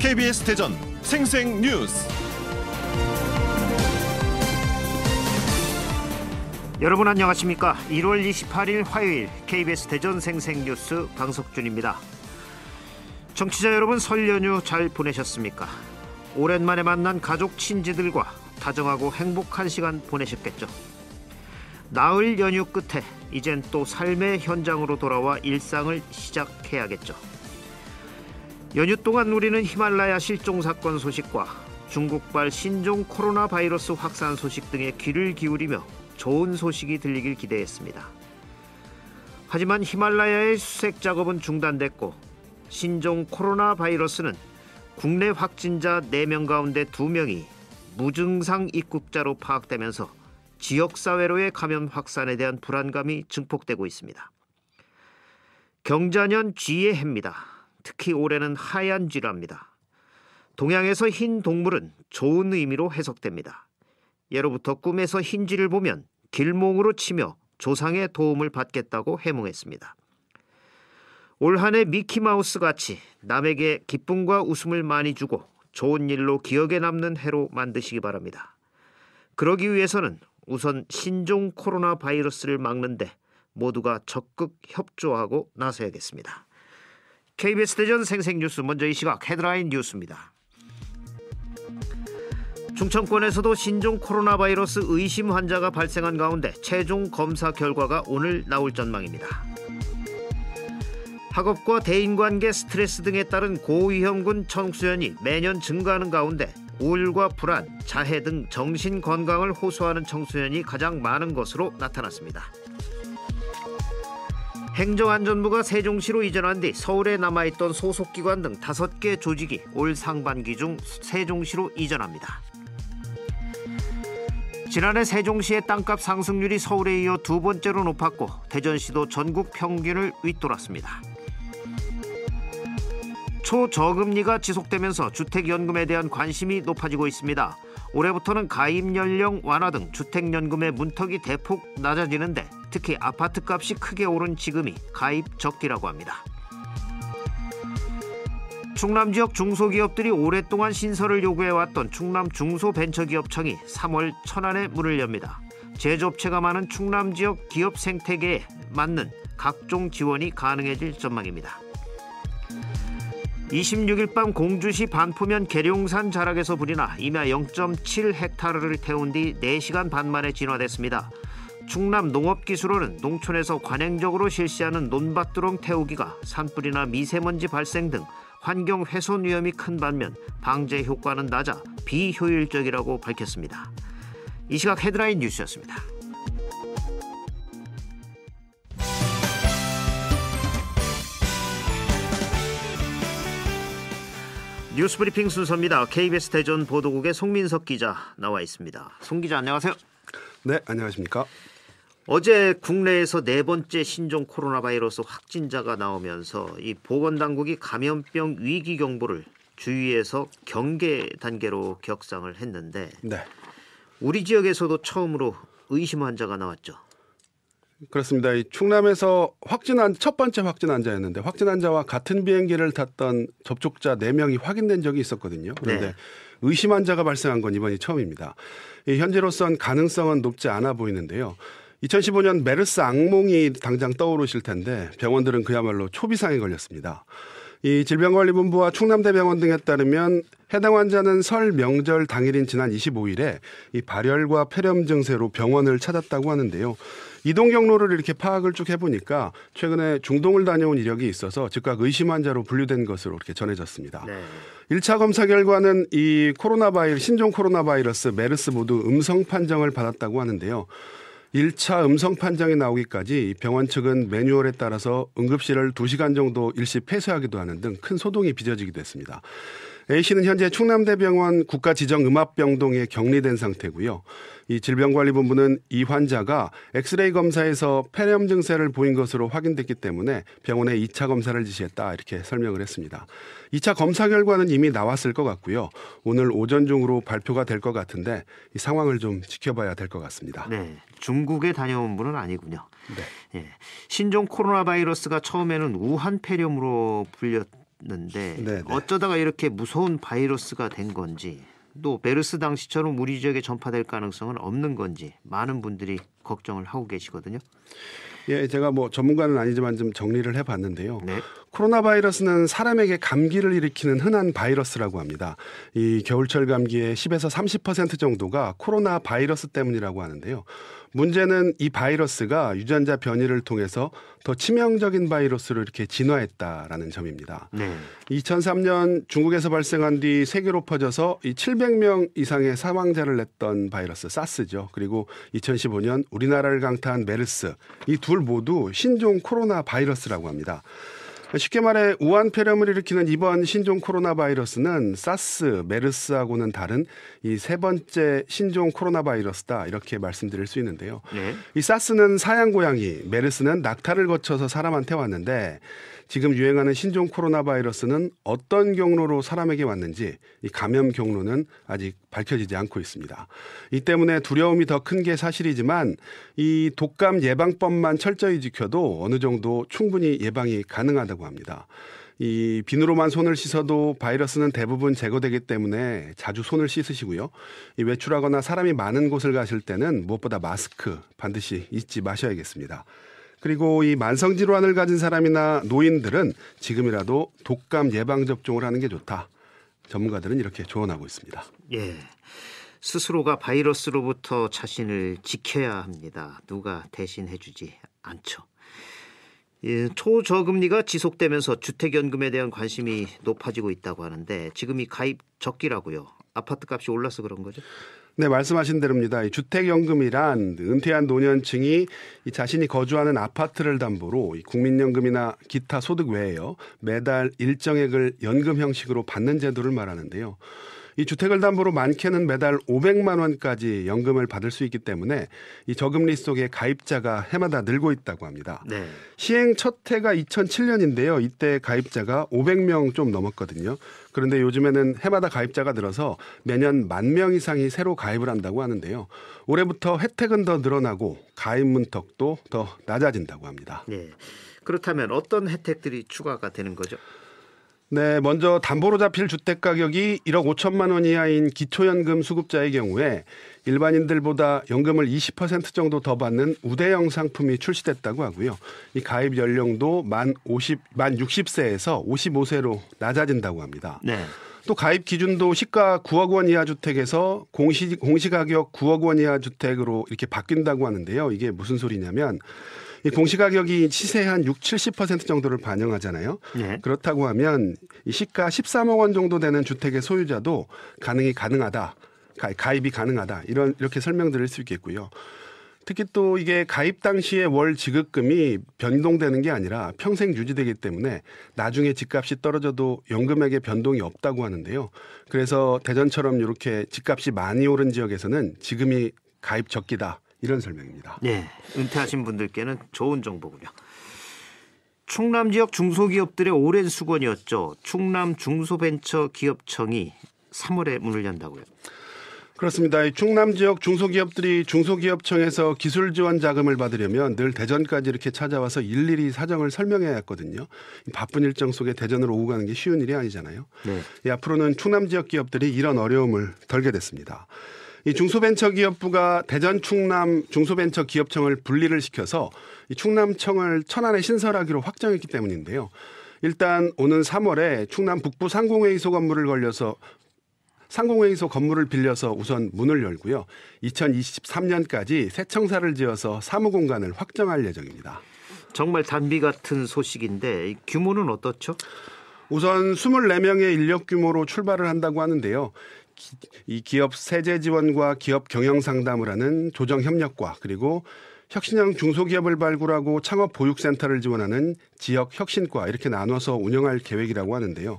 KBS 대전 생생뉴스. 여러분 안녕하십니까? 1월 28일 화요일 KBS 대전 생생뉴스 방석준입니다. 청취자 여러분, 설 연휴 잘 보내셨습니까? 오랜만에 만난 가족 친지들과 다정하고 행복한 시간 보내셨겠죠? 나흘 연휴 끝에 이젠 또 삶의 현장으로 돌아와 일상을 시작해야겠죠. 연휴 동안 우리는 히말라야 실종 사건 소식과 중국발 신종 코로나 바이러스 확산 소식 등에 귀를 기울이며 좋은 소식이 들리길 기대했습니다. 하지만 히말라야의 수색 작업은 중단됐고 신종 코로나 바이러스는 국내 확진자 4명 가운데 2명이 무증상 입국자로 파악되면서 지역사회로의 감염 확산에 대한 불안감이 증폭되고 있습니다. 경자년 쥐의 해입니다. 특히 올해는 하얀 쥐랍니다. 동양에서 흰 동물은 좋은 의미로 해석됩니다. 예로부터 꿈에서 흰쥐를 보면 길몽으로 치며 조상의 도움을 받겠다고 해몽했습니다. 올 한 해 미키마우스 같이 남에게 기쁨과 웃음을 많이 주고 좋은 일로 기억에 남는 해로 만드시기 바랍니다. 그러기 위해서는 우선 신종 코로나 바이러스를 막는데 모두가 적극 협조하고 나서야겠습니다. KBS 대전 생생뉴스, 먼저 이 시각 헤드라인 뉴스입니다. 충청권에서도 신종 코로나 바이러스 의심 환자가 발생한 가운데 최종 검사 결과가 오늘 나올 전망입니다. 학업과 대인관계 스트레스 등에 따른 고위험군 청소년이 매년 증가하는 가운데 우울과 불안, 자해 등 정신 건강을 호소하는 청소년이 가장 많은 것으로 나타났습니다. 행정안전부가 세종시로 이전한 뒤 서울에 남아있던 소속기관 등 5개 조직이 올 상반기 중 세종시로 이전합니다. 지난해 세종시의 땅값 상승률이 서울에 이어 2번째로 높았고 대전시도 전국 평균을 윗돌았습니다. 초저금리가 지속되면서 주택연금에 대한 관심이 높아지고 있습니다. 올해부터는 가입연령 완화 등 주택연금의 문턱이 대폭 낮아지는데 특히 아파트값이 크게 오른 지금이 가입 적기라고 합니다. 충남 지역 중소기업들이 오랫동안 신설을 요구해왔던 충남 중소벤처기업청이 3월 천안에 문을 엽니다. 제조업체가 많은 충남 지역 기업 생태계에 맞는 각종 지원이 가능해질 전망입니다. 26일 밤 공주시 반포면 계룡산 자락에서 불이 나 임야 0.7헥타르를 태운 뒤 4시간 반 만에 진화됐습니다. 충남 농업기술원은 농촌에서 관행적으로 실시하는 논밭두렁 태우기가 산불이나 미세먼지 발생 등 환경 훼손 위험이 큰 반면 방제 효과는 낮아 비효율적이라고 밝혔습니다. 이 시각 헤드라인 뉴스였습니다. 뉴스브리핑 순서입니다. KBS 대전 보도국의 송민석 기자 나와 있습니다. 송 기자 안녕하세요. 네, 안녕하십니까. 어제 국내에서 4번째 신종 코로나 바이러스 확진자가 나오면서 이 보건당국이 감염병 위기 경보를 주위에서 경계 단계로 격상을 했는데 네. 우리 지역에서도 처음으로 의심 환자가 나왔죠. 그렇습니다. 이 충남에서 첫 번째 확진 환자였는데 확진 환자와 같은 비행기를 탔던 접촉자 4명이 확인된 적이 있었거든요. 그런데 의심 환자가 발생한 건 이번이 처음입니다. 현재로선 가능성은 높지 않아 보이는데요. 2015년 메르스 악몽이 당장 떠오르실 텐데 병원들은 그야말로 초비상에 걸렸습니다. 이 질병관리본부와 충남대병원 등에 따르면 해당 환자는 설 명절 당일인 지난 25일에 이 발열과 폐렴 증세로 병원을 찾았다고 하는데요. 이동 경로를 이렇게 파악을 쭉 해보니까 최근에 중동을 다녀온 이력이 있어서 즉각 의심 환자로 분류된 것으로 이렇게 전해졌습니다. 네. 1차 검사 결과는 이 신종 코로나 바이러스 메르스 모두 음성 판정을 받았다고 하는데요. 1차 음성 판정이 나오기까지 병원 측은 매뉴얼에 따라서 응급실을 2시간 정도 일시 폐쇄하기도 하는 등 큰 소동이 빚어지기도 했습니다. A씨는 현재 충남대병원 국가지정음압병동에 격리된 상태고요. 이 질병관리본부는 이 환자가 엑스레이 검사에서 폐렴 증세를 보인 것으로 확인됐기 때문에 병원에 2차 검사를 지시했다 이렇게 설명을 했습니다. 2차 검사 결과는 이미 나왔을 것 같고요. 오늘 오전 중으로 발표가 될 것 같은데 이 상황을 좀 지켜봐야 될 것 같습니다. 네, 중국에 다녀온 분은 아니군요. 네. 예, 신종 코로나 바이러스가 처음에는 우한 폐렴으로 불렸 있었는데 네네. 어쩌다가 이렇게 무서운 바이러스가 된 건지 또 메르스 당시처럼 우리 지역에 전파될 가능성은 없는 건지 많은 분들이 걱정을 하고 계시거든요. 예, 제가 뭐 전문가는 아니지만 좀 정리를 해봤는데요. 네. 코로나 바이러스는 사람에게 감기를 일으키는 흔한 바이러스라고 합니다. 이 겨울철 감기의 10에서 30% 정도가 코로나 바이러스 때문이라고 하는데요. 문제는 이 바이러스가 유전자 변이를 통해서 더 치명적인 바이러스로 이렇게 진화했다라는 점입니다. 네. 2003년 중국에서 발생한 뒤 세계로 퍼져서 이 700명 이상의 사망자를 냈던 바이러스 사스죠. 그리고 2015년 우리나라를 강타한 메르스, 이 둘 모두 신종 코로나 바이러스라고 합니다. 쉽게 말해 우한 폐렴을 일으키는 이번 신종 코로나 바이러스는 사스, 메르스하고는 다른 이 세 번째 신종 코로나 바이러스다 이렇게 말씀드릴 수 있는데요. 네. 이 사스는 사양 고양이, 메르스는 낙타를 거쳐서 사람한테 왔는데 지금 유행하는 신종 코로나 바이러스는 어떤 경로로 사람에게 왔는지 이 감염 경로는 아직 밝혀지지 않고 있습니다. 이 때문에 두려움이 더 큰 게 사실이지만 이 독감 예방법만 철저히 지켜도 어느 정도 충분히 예방이 가능하다고 합니다. 이 비누로만 손을 씻어도 바이러스는 대부분 제거되기 때문에 자주 손을 씻으시고요. 이 외출하거나 사람이 많은 곳을 가실 때는 무엇보다 마스크 반드시 잊지 마셔야겠습니다. 그리고 이 만성질환을 가진 사람이나 노인들은 지금이라도 독감 예방접종을 하는 게 좋다. 전문가들은 이렇게 조언하고 있습니다. 예. 스스로가 바이러스로부터 자신을 지켜야 합니다. 누가 대신해주지 않죠. 예, 초저금리가 지속되면서 주택연금에 대한 관심이 높아지고 있다고 하는데 지금 이 가입 적기라고요. 아파트 값이 올라서 그런 거죠? 네, 말씀하신 대로입니다. 이 주택연금이란 은퇴한 노년층이 이 자신이 거주하는 아파트를 담보로 이 국민연금이나 기타 소득 외에요 매달 일정액을 연금 형식으로 받는 제도를 말하는데요. 이 주택을 담보로 많게는 매달 500만 원까지 연금을 받을 수 있기 때문에 이 저금리 속에 가입자가 해마다 늘고 있다고 합니다. 네. 시행 첫 해가 2007년인데요. 이때 가입자가 500명 좀 넘었거든요. 그런데 요즘에는 해마다 가입자가 늘어서 매년 10,000명 이상이 새로 가입을 한다고 하는데요. 올해부터 혜택은 더 늘어나고 가입 문턱도 더 낮아진다고 합니다. 네. 그렇다면 어떤 혜택들이 추가가 되는 거죠? 네, 먼저 담보로 잡힐 주택 가격이 1억 5천만 원 이하인 기초연금 수급자의 경우에 일반인들보다 연금을 20% 정도 더 받는 우대형 상품이 출시됐다고 하고요. 이 가입 연령도 만 60세에서 55세로 낮아진다고 합니다. 네. 또 가입 기준도 시가 9억 원 이하 주택에서 공시가격 9억 원 이하 주택으로 이렇게 바뀐다고 하는데요. 이게 무슨 소리냐면 이 공시가격이 시세의 한 70% 정도를 반영하잖아요. 네. 그렇다고 하면 이 시가 13억 원 정도 되는 주택의 소유자도 가능하다. 가입이 가능하다. 이렇게 설명드릴 수 있겠고요. 특히 또 이게 가입 당시에 월 지급금이 변동되는 게 아니라 평생 유지되기 때문에 나중에 집값이 떨어져도 연금액에 변동이 없다고 하는데요. 그래서 대전처럼 이렇게 집값이 많이 오른 지역에서는 지금이 가입 적기다. 이런 설명입니다. 네, 은퇴하신 분들께는 좋은 정보군요. 충남 지역 중소기업들의 오랜 수건이었죠. 충남 중소벤처기업청이 3월에 문을 연다고요. 그렇습니다. 이 충남 지역 중소기업들이 중소기업청에서 기술 지원 자금을 받으려면 늘 대전까지 이렇게 찾아와서 일일이 사정을 설명해야 했거든요. 바쁜 일정 속에 대전으로 오고 가는 게 쉬운 일이 아니잖아요. 네. 앞으로는 충남 지역 기업들이 이런 어려움을 덜게 됐습니다. 이 중소벤처기업부가 대전 충남 중소벤처기업청을 분리를 시켜서 이 충남청을 천안에 신설하기로 확정했기 때문인데요. 일단 오는 3월에 충남 북부 상공회의소 건물을 빌려서 우선 문을 열고요. 2023년까지 새 청사를 지어서 사무공간을 확정할 예정입니다. 정말 단비 같은 소식인데 규모는 어떻죠? 우선 24명의 인력 규모로 출발을 한다고 하는데요. 이 기업 세제 지원과 기업 경영 상담을 하는 조정 협력과 그리고 혁신형 중소기업을 발굴하고 창업 보육센터를 지원하는 지역 혁신과 이렇게 나눠서 운영할 계획이라고 하는데요.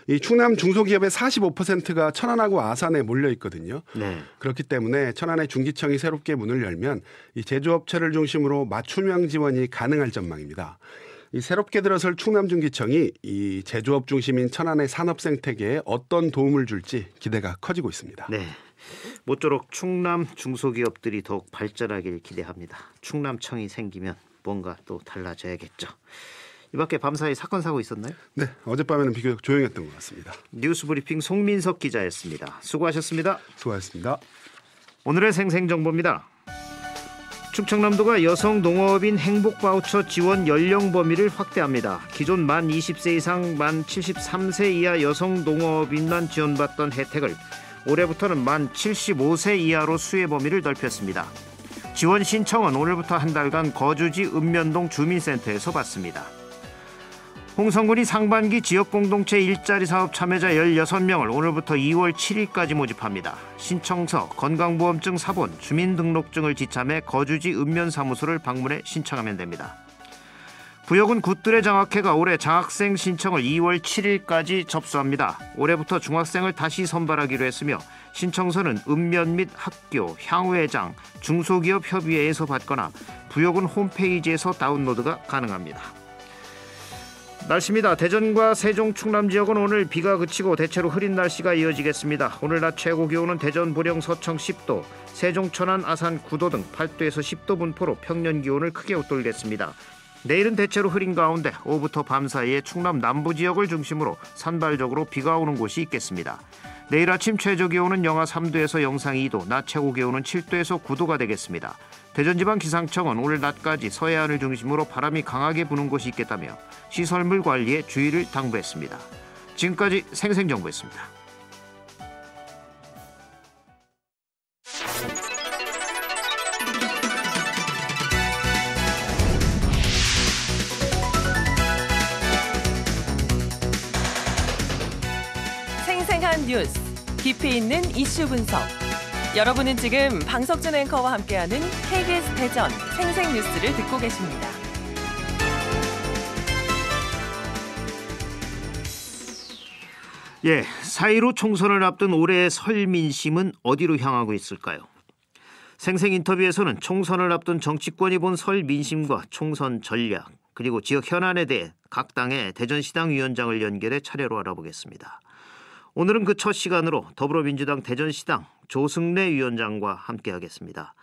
이 충남 중소기업의 45%가 천안하고 아산에 몰려 있거든요. 네. 그렇기 때문에 천안의 중기청이 새롭게 문을 열면 이 제조업체를 중심으로 맞춤형 지원이 가능할 전망입니다. 이 새롭게 들어설 충남중기청이 이 제조업 중심인 천안의 산업 생태계에 어떤 도움을 줄지 기대가 커지고 있습니다. 네, 모쪼록 충남 중소기업들이 더욱 발전하길 기대합니다. 충남청이 생기면 뭔가 또 달라져야겠죠. 이 밖에 밤사이 사건 사고 있었나요? 네, 어젯밤에는 비교적 조용했던 것 같습니다. 뉴스브리핑 송민석 기자였습니다. 수고하셨습니다. 수고하셨습니다. 오늘의 생생정보입니다. 충청남도가 여성 농업인 행복바우처 지원 연령 범위를 확대합니다. 기존 만 20세 이상 만 73세 이하 여성 농업인만 지원받던 혜택을 올해부터는 만 75세 이하로 수혜 범위를 넓혔습니다. 지원 신청은 오늘부터 한 달간 거주지 읍면동 주민센터에서 받습니다. 홍성군이 상반기 지역공동체 일자리 사업 참여자 16명을 오늘부터 2월 7일까지 모집합니다. 신청서, 건강보험증 사본, 주민등록증을 지참해 거주지 읍면사무소를 방문해 신청하면 됩니다. 부여군 굿들의 장학회가 올해 장학생 신청을 2월 7일까지 접수합니다. 올해부터 중학생을 다시 선발하기로 했으며 신청서는 읍면 및 학교, 향후회장, 중소기업협의회에서 받거나 부여군 홈페이지에서 다운로드가 가능합니다. 날씨입니다. 대전과 세종, 충남 지역은 오늘 비가 그치고 대체로 흐린 날씨가 이어지겠습니다. 오늘 낮 최고 기온은 대전, 보령, 서청 10도, 세종, 천안, 아산 9도 등 8도에서 10도 분포로 평년 기온을 크게 웃돌겠습니다. 내일은 대체로 흐린 가운데 오후부터 밤 사이에 충남 남부 지역을 중심으로 산발적으로 비가 오는 곳이 있겠습니다. 내일 아침 최저 기온은 영하 3도에서 영상 2도, 낮 최고 기온은 7도에서 9도가 되겠습니다. 대전지방기상청은 오늘 낮까지 서해안을 중심으로 바람이 강하게 부는 곳이 있겠다며 시설물 관리에 주의를 당부했습니다. 지금까지 생생정보였습니다. 생생한 뉴스, 깊이 있는 이슈 분석. 여러분은 지금 방석준 앵커와 함께하는 KBS 대전 생생뉴스를 듣고 계십니다. 예, 4.15 총선을 앞둔 올해의 설 민심은 어디로 향하고 있을까요? 생생 인터뷰에서는 총선을 앞둔 정치권이 본 설 민심과 총선 전략, 그리고 지역 현안에 대해 각 당의 대전시당 위원장을 연결해 차례로 알아보겠습니다. 오늘은 그 첫 시간으로 더불어민주당 대전시당 조승래 위원장과 함께하겠습니다.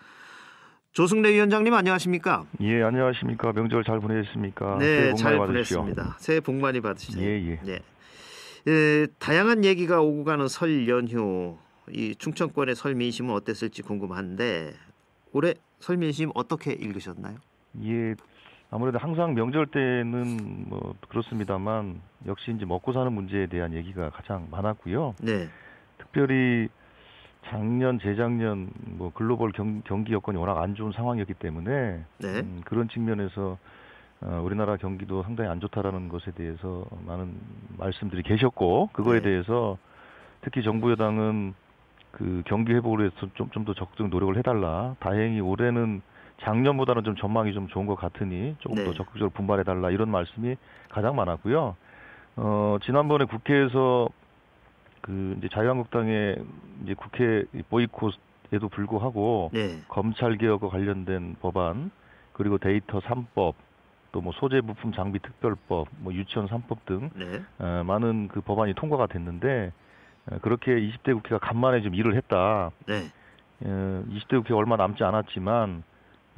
조승래 위원장님 안녕하십니까? 예, 안녕하십니까? 명절 잘 보내셨습니까? 네, 잘 받으십시오. 보냈습니다. 새해 복 많이 받으시죠. 예. 다양한 얘기가 오고 가는 설 연휴, 이 충청권의 설 민심은 어땠을지 궁금한데 올해 설 민심 어떻게 읽으셨나요? 예, 아무래도 항상 명절 때는 뭐 그렇습니다만 역시 이제 먹고 사는 문제에 대한 얘기가 가장 많았고요. 네. 특별히 작년, 재작년 뭐 글로벌 경기 여건이 워낙 안 좋은 상황이었기 때문에 네. 그런 측면에서 우리나라 경기도 상당히 안 좋다라는 것에 대해서 많은 말씀들이 계셨고 그거에 네. 대해서 특히 정부 여당은 그 경기 회복을 위해서 좀 더 적극 노력을 해달라. 다행히 올해는 작년보다는 좀 전망이 좀 좋은 것 같으니 조금 더 적극적으로 분발해달라 이런 말씀이 가장 많았고요. 지난번에 국회에서 그 이제 자유한국당의 이제 국회 보이콧에도 불구하고 검찰 개혁과 관련된 법안 그리고 데이터 3법 또 뭐 소재 부품 장비 특별법, 뭐 유치원 3법 등 많은 그 법안이 통과가 됐는데 그렇게 20대 국회가 간만에 좀 일을 했다. 20대 국회 얼마 남지 않았지만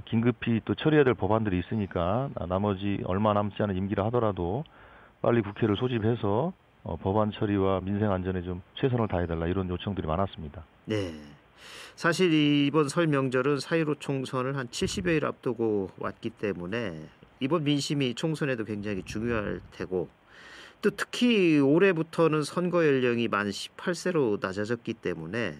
긴급히 또 처리해야 될 법안들이 있으니까 나머지 얼마 남지 않은 임기라 하더라도 빨리 국회를 소집해서 법안 처리와 민생 안전에 좀 최선을 다해달라 이런 요청들이 많았습니다. 네. 사실 이번 설 명절은 4.15 총선을 한 70여일 앞두고 왔기 때문에 이번 민심이 총선에도 굉장히 중요할 테고 또 특히 올해부터는 선거 연령이 만 18세로 낮아졌기 때문에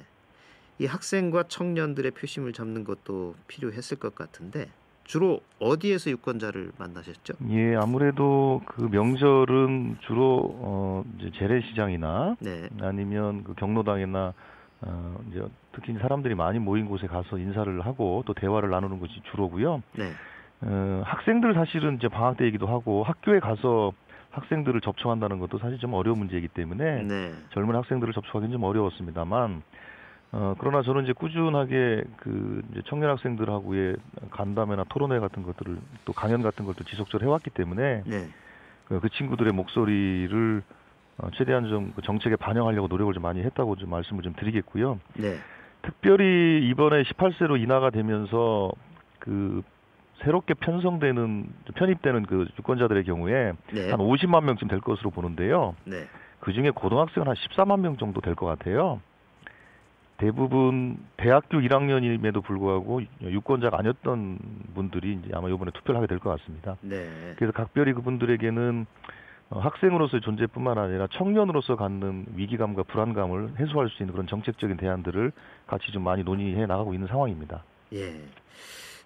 이 학생과 청년들의 표심을 잡는 것도 필요했을 것 같은데 주로 어디에서 유권자를 만나셨죠? 예, 아무래도 그 명절은 주로 이제 재래시장이나 아니면 그 경로당이나 이제 특히 사람들이 많이 모인 곳에 가서 인사를 하고 또 대화를 나누는 것이 주로고요. 학생들 사실은 이제 방학 때이기도 하고 학교에 가서 학생들을 접촉한다는 것도 사실 좀 어려운 문제이기 때문에 젊은 학생들을 접촉하기는 좀 어려웠습니다만 그러나 저는 이제 꾸준하게 그 이제 청년 학생들하고의 간담회나 토론회 같은 것들을 또 강연 같은 걸 또 지속적으로 해왔기 때문에 그 친구들의 목소리를 최대한 좀 정책에 반영하려고 노력을 좀 많이 했다고 좀 말씀을 좀 드리겠고요. 특별히 이번에 18세로 인하가 되면서 그 새롭게 편입되는 그 유권자들의 경우에 네. 한 50만 명쯤 될 것으로 보는데요. 네. 그 중에 고등학생은 한 14만 명 정도 될 것 같아요. 대부분 대학교 1학년임에도 불구하고 유권자가 아니었던 분들이 이제 아마 이번에 투표를 하게 될 것 같습니다. 네. 그래서 각별히 그분들에게는 학생으로서의 존재뿐만 아니라 청년으로서 갖는 위기감과 불안감을 해소할 수 있는 그런 정책적인 대안들을 같이 좀 많이 논의해 나가고 있는 상황입니다. 예.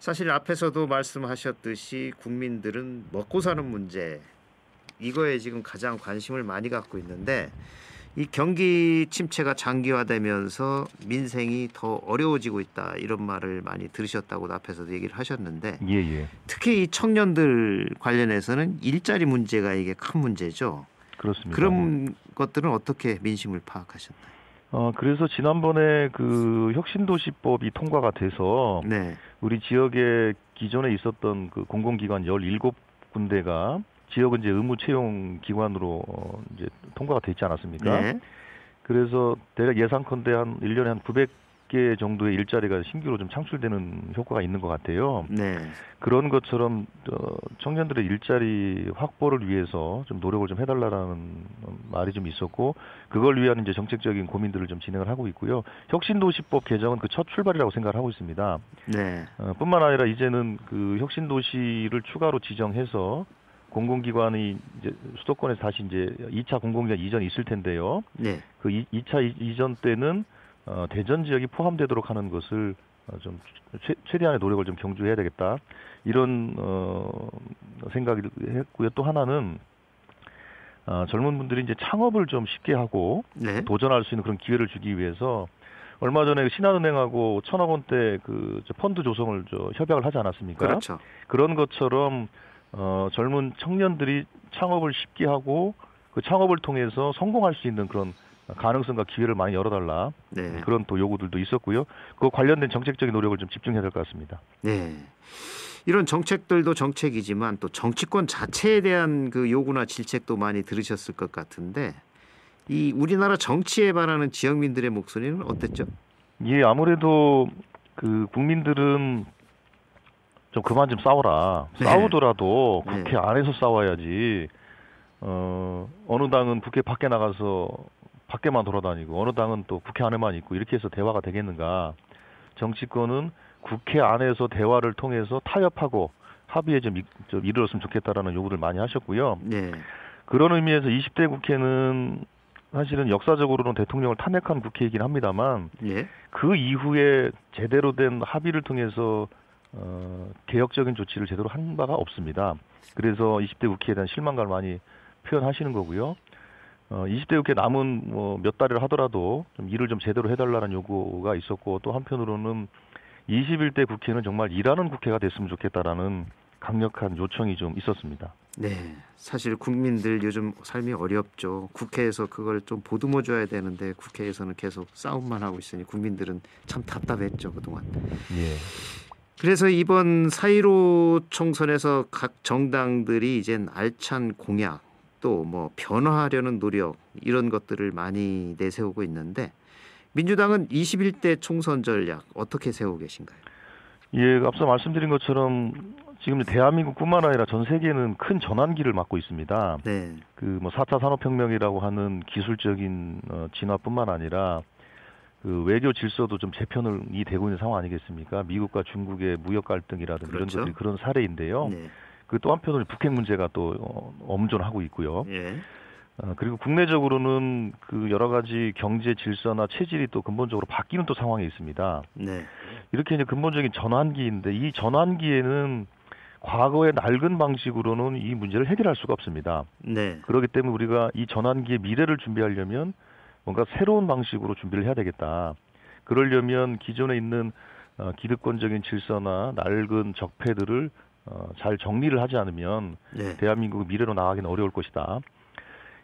사실 앞에서도 말씀하셨듯이 국민들은 먹고 사는 문제 이거에 지금 가장 관심을 많이 갖고 있는데 이 경기 침체가 장기화되면서 민생이 더 어려워지고 있다 이런 말을 많이 들으셨다고 앞에서도 얘기를 하셨는데 예. 특히 이 청년들 관련해서는 일자리 문제가 이게 큰 문제죠. 그렇습니다. 그런 것들은 어떻게 민심을 파악하셨나요? 그래서 지난번에 그 혁신도시법이 통과가 돼서 네. 우리 지역에 기존에 있었던 그 공공기관 17군데가 지역은 이제 의무 채용 기관으로 이제 통과가 돼 있지 않았습니까? 네. 그래서 대략 예상컨대 한 1년에 한 900개 정도의 일자리가 신규로 좀 창출되는 효과가 있는 것 같아요. 네. 그런 것처럼 청년들의 일자리 확보를 위해서 좀 노력을 좀 해달라는 말이 좀 있었고 그걸 위한 이제 정책적인 고민들을 좀 진행을 하고 있고요. 혁신도시법 개정은 그 첫 출발이라고 생각을 하고 있습니다. 네. 뿐만 아니라 이제는 그 혁신도시를 추가로 지정해서 공공기관이 이제 수도권에서 다시 이제 2차 공공기관 이전이 있을 텐데요. 네. 그 2차 이전 때는 대전 지역이 포함되도록 하는 것을 좀 최대한의 노력을 좀 경주해야 되겠다. 이런 생각이 했고요. 또 하나는 젊은 분들이 이제 창업을 좀 쉽게 하고 네. 도전할 수 있는 그런 기회를 주기 위해서 얼마 전에 신한은행하고 1,000억 원대 그 펀드 조성을 협약을 하지 않았습니까? 그렇죠. 그런 것처럼 젊은 청년들이 창업을 쉽게 하고 그 창업을 통해서 성공할 수 있는 그런 가능성과 기회를 많이 열어달라. 네. 그런 또 요구들도 있었고요. 그 관련된 정책적인 노력을 좀 집중해야 될 것 같습니다. 네. 이런 정책들도 정책이지만 또 정치권 자체에 대한 그 요구나 질책도 많이 들으셨을 것 같은데 이 우리나라 정치에 바라는 지역민들의 목소리는 어땠죠? 예, 아무래도 그 국민들은 좀 그만 좀 싸워라. 네. 싸우더라도 네. 국회 안에서 싸워야지. 어느 당은 국회 밖에 나가서 밖에만 돌아다니고 어느 당은 또 국회 안에만 있고 이렇게 해서 대화가 되겠는가. 정치권은 국회 안에서 대화를 통해서 타협하고 합의에 좀 이르렀으면 좋겠다라는 요구를 많이 하셨고요. 네. 그런 의미에서 20대 국회는 사실은 역사적으로는 대통령을 탄핵한 국회이긴 합니다만 네. 그 이후에 제대로 된 합의를 통해서 개혁적인 조치를 제대로 한 바가 없습니다. 그래서 20대 국회에 대한 실망감을 많이 표현하시는 거고요. 20대 국회 남은 몇 달을 하더라도 좀 일을 좀 제대로 해달라는 요구가 있었고 또 한편으로는 21대 국회는 정말 일하는 국회가 됐으면 좋겠다라는 강력한 요청이 좀 있었습니다. 네. 사실 국민들 요즘 삶이 어렵죠. 국회에서 그걸 좀 보듬어 줘야 되는데 국회에서는 계속 싸움만 하고 있으니 국민들은 참 답답했죠, 그동안. 예. 그래서 이번 4.15 총선에서 각 정당들이 이젠 알찬 공약 또 뭐 변화하려는 노력 이런 것들을 많이 내세우고 있는데 민주당은 21대 총선 전략 어떻게 세우고 계신가요? 예, 앞서 말씀드린 것처럼 지금 대한민국뿐만 아니라 전 세계는 큰 전환기를 맞고 있습니다. 네. 그 뭐 4차 산업혁명이라고 하는 기술적인 진화뿐만 아니라 그 외교 질서도 좀 재편이 되고 있는 상황 아니겠습니까? 미국과 중국의 무역 갈등이라든지 그렇죠. 이런 것들이 그런 사례인데요. 네. 그 또 한편으로 북핵 문제가 또 엄존하고 있고요. 예. 그리고 국내적으로는 그 여러 가지 경제 질서나 체질이 또 근본적으로 바뀌는 또 상황에 있습니다. 네. 이렇게 이제 근본적인 전환기인데 이 전환기에는 과거의 낡은 방식으로는 이 문제를 해결할 수가 없습니다. 네. 그렇기 때문에 우리가 이 전환기의 미래를 준비하려면 뭔가 새로운 방식으로 준비를 해야 되겠다. 그러려면 기존에 있는 기득권적인 질서나 낡은 적폐들을 잘 정리를 하지 않으면 네. 대한민국의 미래로 나가기는 어려울 것이다.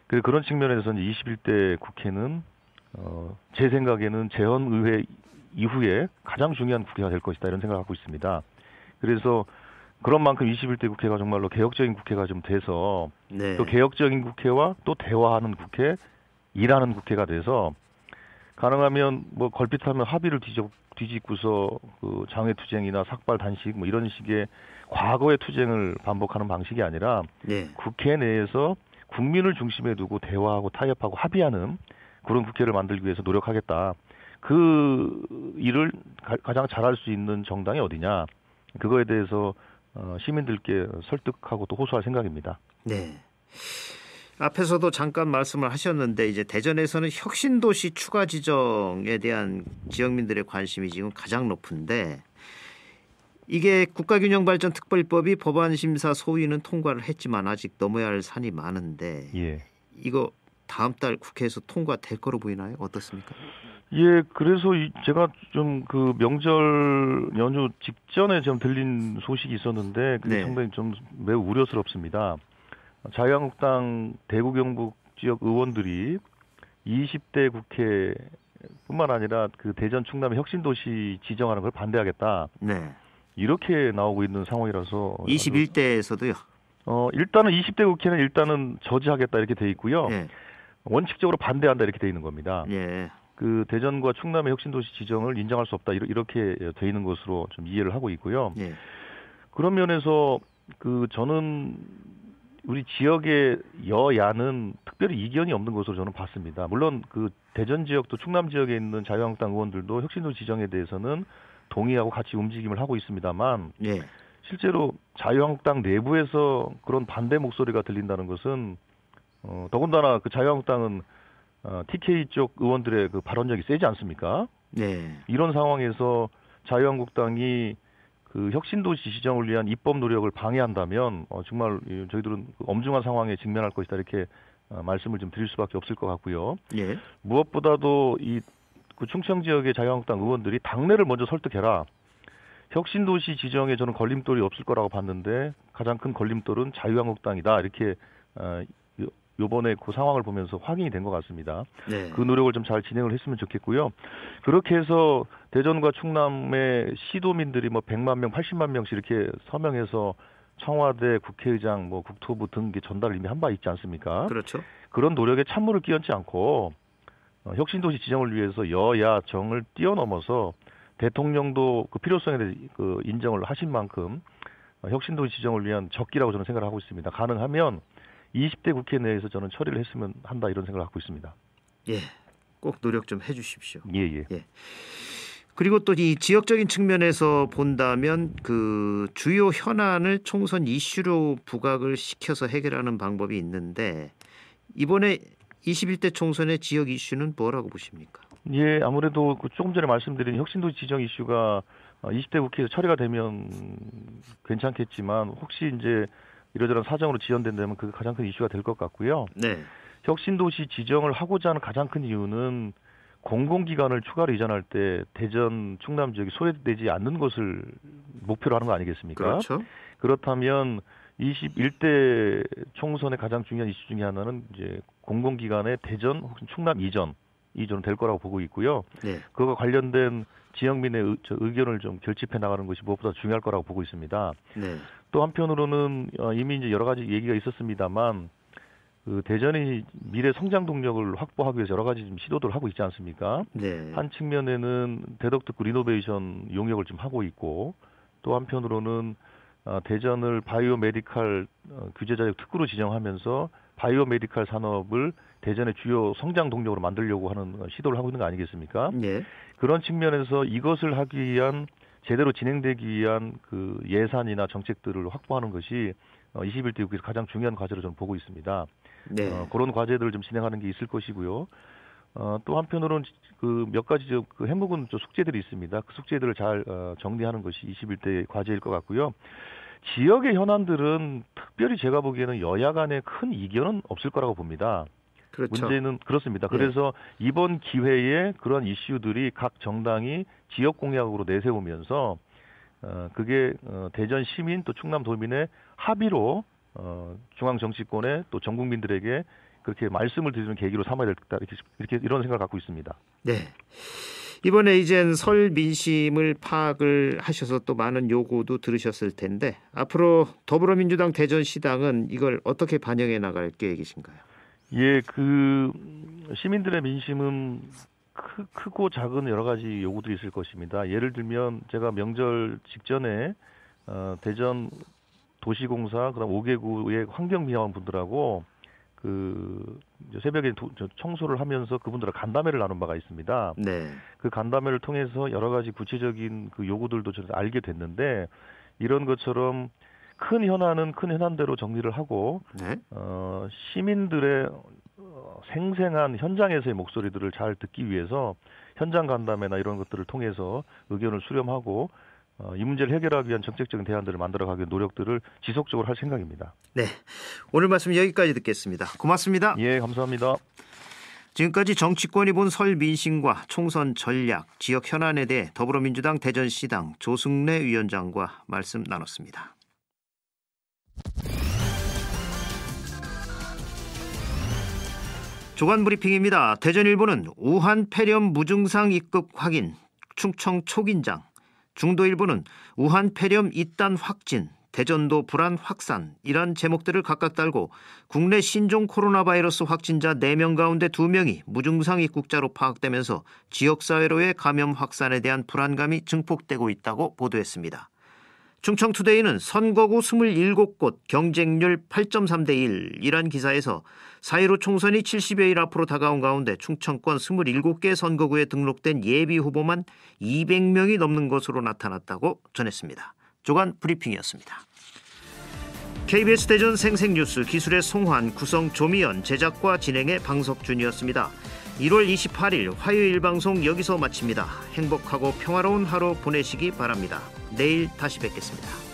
그런 측면에서 이제 21대 국회는 제 생각에는 재헌의회 이후에 가장 중요한 국회가 될 것이다 이런 생각을 갖고 있습니다. 그래서 그런 만큼 21대 국회가 정말로 개혁적인 국회가 좀 돼서 네. 또 개혁적인 국회와 또 대화하는 국회, 일하는 국회가 돼서 가능하면 뭐 걸핏하면 합의를 뒤집고서 그 장외투쟁이나 삭발 단식 뭐 이런 식의 과거의 투쟁을 반복하는 방식이 아니라 네. 국회 내에서 국민을 중심에 두고 대화하고 타협하고 합의하는 그런 국회를 만들기 위해서 노력하겠다. 그 일을 가장 잘할 수 있는 정당이 어디냐. 그거에 대해서 시민들께 설득하고 또 호소할 생각입니다. 네. 앞에서도 잠깐 말씀을 하셨는데 이제 대전에서는 혁신도시 추가 지정에 대한 지역민들의 관심이 지금 가장 높은데 이게 국가균형발전특별법이 법안심사 소위는 통과를 했지만 아직 넘어야 할 산이 많은데 예. 이거 다음 달 국회에서 통과될 거로 보이나요? 어떻습니까? 예, 그래서 제가 좀 그 명절 연휴 직전에 좀 들린 소식이 있었는데 그게 네. 상당히 좀 매우 우려스럽습니다. 자유한국당 대구 경북 지역 의원들이 20대 국회뿐만 아니라 그 대전 충남 혁신도시 지정하는 걸 반대하겠다. 네. 이렇게 나오고 있는 상황이라서 21대에서도요. 일단은 20대 국회는 일단은 저지하겠다 이렇게 돼 있고요. 예. 원칙적으로 반대한다 이렇게 돼 있는 겁니다. 예. 그 대전과 충남의 혁신도시 지정을 인정할 수 없다 이렇게 돼 있는 것으로 좀 이해를 하고 있고요. 예. 그런 면에서 그 저는 우리 지역의 여야는 특별히 이견이 없는 것으로 저는 봤습니다. 물론 그 대전 지역도 충남 지역에 있는 자유한국당 의원들도 혁신도시 지정에 대해서는 동의하고 같이 움직임을 하고 있습니다만 예. 실제로 자유한국당 내부에서 그런 반대 목소리가 들린다는 것은 더군다나 그 자유한국당은 TK 쪽 의원들의 그 발언력이 세지 않습니까? 네. 이런 상황에서 자유한국당이 그 혁신도시 지정을 위한 입법 노력을 방해한다면 정말 저희들은 엄중한 상황에 직면할 것이다 이렇게 말씀을 좀 드릴 수밖에 없을 것 같고요. 예. 무엇보다도 그 충청 지역의 자유한국당 의원들이 당내를 먼저 설득해라. 혁신도시 지정에 저는 걸림돌이 없을 거라고 봤는데 가장 큰 걸림돌은 자유한국당이다 이렇게 요번에 그 상황을 보면서 확인이 된 것 같습니다. 네. 그 노력을 좀 잘 진행을 했으면 좋겠고요. 그렇게 해서 대전과 충남의 시도민들이 뭐 100만 명, 80만 명씩 이렇게 서명해서 청와대, 국회의장, 뭐 국토부 등기 전달을 이미 한 바 있지 않습니까? 그렇죠. 그런 노력에 찬물을 끼얹지 않고 혁신도시 지정을 위해서 여야 정을 뛰어넘어서 대통령도 그 필요성에 대해 그 인정을 하신 만큼 혁신도시 지정을 위한 적기라고 저는 생각을 하고 있습니다. 가능하면 20대 국회 내에서 저는 처리를 했으면 한다 이런 생각을 갖고 있습니다. 예. 꼭 노력 좀 해주십시오. 예. 그리고 또 이 지역적인 측면에서 본다면 그 주요 현안을 총선 이슈로 부각을 시켜서 해결하는 방법이 있는데 이번에 21대 총선의 지역 이슈는 뭐라고 보십니까? 예, 아무래도 그 조금 전에 말씀드린 혁신도시 지정 이슈가 20대 국회에서 처리가 되면 괜찮겠지만 혹시 이제 이러저런 사정으로 지연된다면 그게 가장 큰 이슈가 될 것 같고요. 네. 혁신도시 지정을 하고자 하는 가장 큰 이유는 공공기관을 추가로 이전할 때 대전, 충남 지역이 소외되지 않는 것을 목표로 하는 거 아니겠습니까? 그렇죠. 그렇다면 21대 총선의 가장 중요한 이슈 중에 하나는 이제 공공기관의 대전 혹은 충남 이전이 저는 될 거라고 보고 있고요. 네. 그와 관련된 지역민의 의견을 좀 결집해 나가는 것이 무엇보다 중요할 거라고 보고 있습니다. 네. 또 한편으로는 이미 이제 여러 가지 얘기가 있었습니다만 그 대전이 미래 성장 동력을 확보하기 위해서 여러 가지 좀 시도들을 하고 있지 않습니까? 네. 한 측면에는 대덕특구 리노베이션 용역을 좀 하고 있고 또 한편으로는 대전을 바이오 메디칼 규제자격 특구로 지정하면서 바이오 메디칼 산업을 대전의 주요 성장 동력으로 만들려고 하는 시도를 하고 있는 거 아니겠습니까? 네. 그런 측면에서 이것을 하기 위한 제대로 진행되기 위한 그 예산이나 정책들을 확보하는 것이 21대 국회에서 가장 중요한 과제로 저는 보고 있습니다. 네. 그런 과제들을 좀 진행하는 게 있을 것이고요. 또 한편으로는 그 몇 가지 그 해묵은 숙제들이 있습니다. 그 숙제들을 잘 정리하는 것이 21대 과제일 것 같고요. 지역의 현안들은 특별히 제가 보기에는 여야 간에 큰 이견은 없을 거라고 봅니다. 그렇죠. 문제는 그렇습니다. 네. 그래서 이번 기회에 그런 이슈들이 각 정당이 지역 공약으로 내세우면서 그게 대전 시민 또 충남 도민의 합의로 중앙 정치권에 또 전 국민들에게 그렇게 말씀을 드리는 계기로 삼아야 되겠다 이렇게 이런 생각을 갖고 있습니다. 네. 이번에 이젠 설 민심을 파악을 하셔서 또 많은 요구도 들으셨을 텐데 앞으로 더불어민주당 대전시당은 이걸 어떻게 반영해 나갈 계획이신가요? 예, 그 시민들의 민심은 크고 작은 여러 가지 요구들이 있을 것입니다. 예를 들면 제가 명절 직전에 대전 도시공사 그다음 5개구의 환경미화원 분들하고 이제 새벽에 청소를 하면서 그분들과 간담회를 나눈 바가 있습니다. 네. 그 간담회를 통해서 여러 가지 구체적인 그 요구들도 저는 알게 됐는데 이런 것처럼 큰 현안은 큰 현안대로 정리를 하고 네. 시민들의 생생한 현장에서의 목소리들을 잘 듣기 위해서 현장 간담회나 이런 것들을 통해서 의견을 수렴하고 이 문제를 해결하기 위한 정책적인 대안들을 만들어가기 위한 노력들을 지속적으로 할 생각입니다. 네. 오늘 말씀 여기까지 듣겠습니다. 고맙습니다. 예, 감사합니다. 지금까지 정치권이 본 설 민심과 총선 전략, 지역 현안에 대해 더불어민주당 대전시당 조승래 위원장과 말씀 나눴습니다. 주간 브리핑입니다. 대전일보는 우한 폐렴 무증상 입국 확인, 충청 초긴장. 중도일보는 우한 폐렴 잇단 확진, 대전도 불안 확산 이란 제목들을 각각 달고 국내 신종 코로나 바이러스 확진자 4명 가운데 2명이 무증상 입국자로 파악되면서 지역사회로의 감염 확산에 대한 불안감이 증폭되고 있다고 보도했습니다. 충청투데이는 선거구 27곳 경쟁률 8.3대 1이란 기사에서 4.15 총선이 70여일 앞으로 다가온 가운데 충청권 27개 선거구에 등록된 예비 후보만 200명이 넘는 것으로 나타났다고 전했습니다. 주간 브리핑이었습니다. KBS 대전 생생뉴스 기술의 송환, 구성 조미연, 제작과 진행의 방석준이었습니다. 1월 28일 화요일 방송 여기서 마칩니다. 행복하고 평화로운 하루 보내시기 바랍니다. 내일 다시 뵙겠습니다.